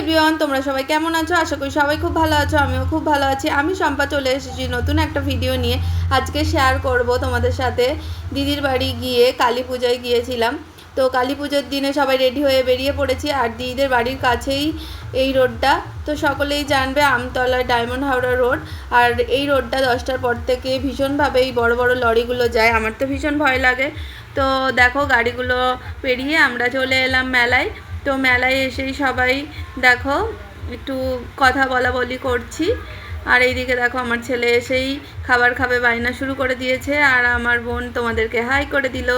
Everyone, তোমরা সবাই কেমন আছো? আশা করি সবাই খুব ভালো আছো। আমিও খুব ভালো আছি। আমি শম্পা চলে এসেছি নতুন একটা ভিডিও নিয়ে। আজকে শেয়ার করব তোমাদের সাথে দিদির বাড়ি গিয়ে কালী পূজায় গিয়েছিলাম। তো কালী পুজোর দিনে সবাই রেডি হয়ে বেরিয়ে পড়েছি, আর দিদিদের বাড়ির কাছেই এই রোডটা। তো সকলেই জানবে আমতলা ডায়মন্ড হাওড়া রোড। আর এই রোডটা 10টার পর থেকে ভীষণভাবে এই বড় বড় লরিগুলো যায়, আমার তো ভীষণ ভয় লাগে। তো দেখো গাড়িগুলো পেরিয়ে আমরা চলে এলাম মেলায়। তো মেলায় এসেই সবাই দেখো একটু কথা বলা বলি করছি। আর এইদিকে দেখো আমার ছেলে এসেই খাবার খাবে বায়না শুরু করে দিয়েছে, আর আমার বোন তোমাদেরকে হাই করে দিল।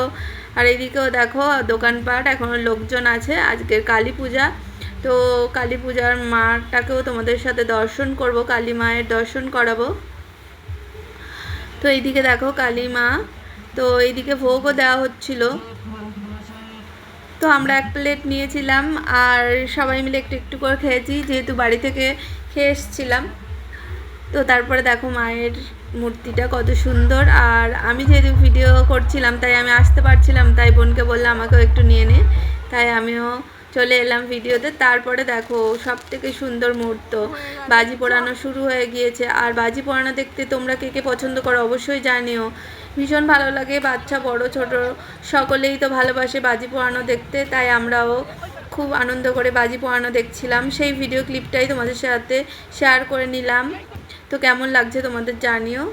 আর এইদিকেও দেখো দোকানপাট, এখনও লোকজন আছে। আজকের কালী পূজা, তো কালী পূজার মাটাকেও তোমাদের সাথে দর্শন করব, কালী মায়ের দর্শন করাবো। তো এইদিকে দেখো কালী মা, তো এইদিকে ভোগও দেওয়া হচ্ছিল। তো আমরা এক প্লেট নিয়েছিলাম আর সবাই মিলে একটু একটু করে খেয়েছি, যেহেতু বাড়ি থেকে খেয়ে এসেছিলাম। তো তারপরে দেখো মায়ের মূর্তিটা কত সুন্দর। আর আমি যেহেতু ভিডিও করছিলাম তাই আমি আসতে পারছিলাম, তাই বোনকে বললাম আমাকেও একটু নিয়ে নে, তাই আমিও চলে এলাম ভিডিওতে। তারপরে দেখো সব থেকে সুন্দর মুহূর্ত, বাজি পোড়ানো শুরু হয়ে গিয়েছে। আর বাজি পোড়ানো দেখতে তোমরা কে কে পছন্দ করো অবশ্যই জানিও, ভীষণ ভালো লাগে। বাচ্চা বড় ছোট সকলেই তো ভালোবাসে বাজি পোড়ানো দেখতে, তাই আমরাও খুব আনন্দ করে বাজি পোড়ানো দেখছিলাম। সেই ভিডিও ক্লিপটাই তোমাদের সাথে শেয়ার করে নিলাম। তো কেমন লাগছে তোমাদের জানিও।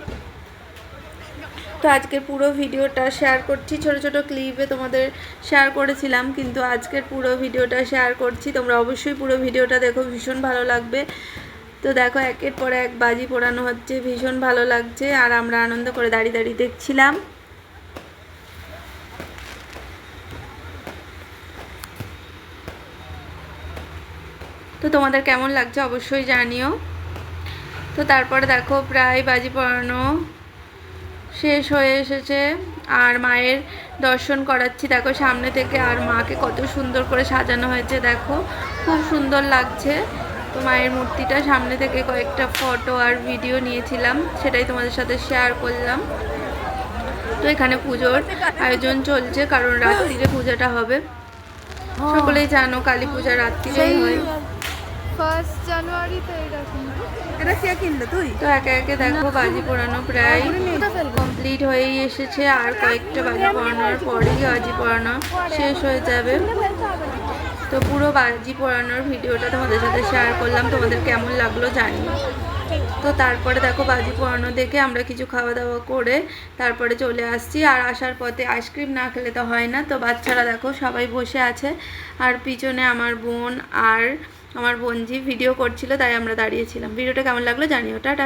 তো আজকের পুরো ভিডিওটা শেয়ার করছি, ছোট ছোট ক্লিপে তোমাদের শেয়ার করেছিলাম, কিন্তু আজকের পুরো ভিডিওটা শেয়ার করছি। তোমরা অবশ্যই পুরো ভিডিওটা দেখো, ভীষণ ভালো লাগবে। তো দেখো একের পর এক বাজি পোড়ানো হচ্ছে, ভীষণ ভালো লাগছে। আর আমরা আনন্দ করে দাঁড়িয়ে দাঁড়িয়ে দেখছিলাম। তো তোমাদের কেমন লাগছে অবশ্যই জানিও। তো তারপরে দেখো প্রায় বাজি পোড়ানো শেষ হয়ে এসেছে, আর মায়ের দর্শন করাচ্ছি দেখো সামনে থেকে। আর মাকে কত সুন্দর করে সাজানো হয়েছে দেখো, খুব সুন্দর লাগছে। তো মায়ের মূর্তিটা সামনে থেকে কয়েকটা ফটো আর ভিডিও নিয়েছিলাম, সেটাই তোমাদের সাথে শেয়ার করলাম। তো এখানে পুজোর আয়োজন চলছে, কারণ রাত্রিরে পূজাটা হবে। সকলেই জানো কালী পূজা রাত্রিরেই হয়। 1 জানুয়ারি তো এটা কে কিনলো তুই? তো একে একে দেখো বাজি পোড়ানো প্রায় কমপ্লিট হয়েই এসেছে, আর কয়েকটা বাজি পোড়ানোর পরেই বাজি পোড়ানো শেষ হয়ে যাবে। তো পুরো বাজি পোড়ানোর ভিডিওটা তোমাদের সাথে শেয়ার করলাম, তোমাদের কেমন লাগলো জানিও। তো তারপরে দেখো বাজি পোড়ানো দেখে আমরা কিছু খাওয়া দাওয়া করে তারপরে চলে আসছি। আর আসার পথে আইসক্রিম না খেলে তো হয় না। তো বাচ্চারা দেখো সবাই বসে আছে, আর পিছনে আমার বোন আর আমার বোনজি ভিডিও করছিল, তাই আমরা দাঁড়িয়েছিলাম। ভিডিওটা কেমন লাগলো জানিও। টাটা।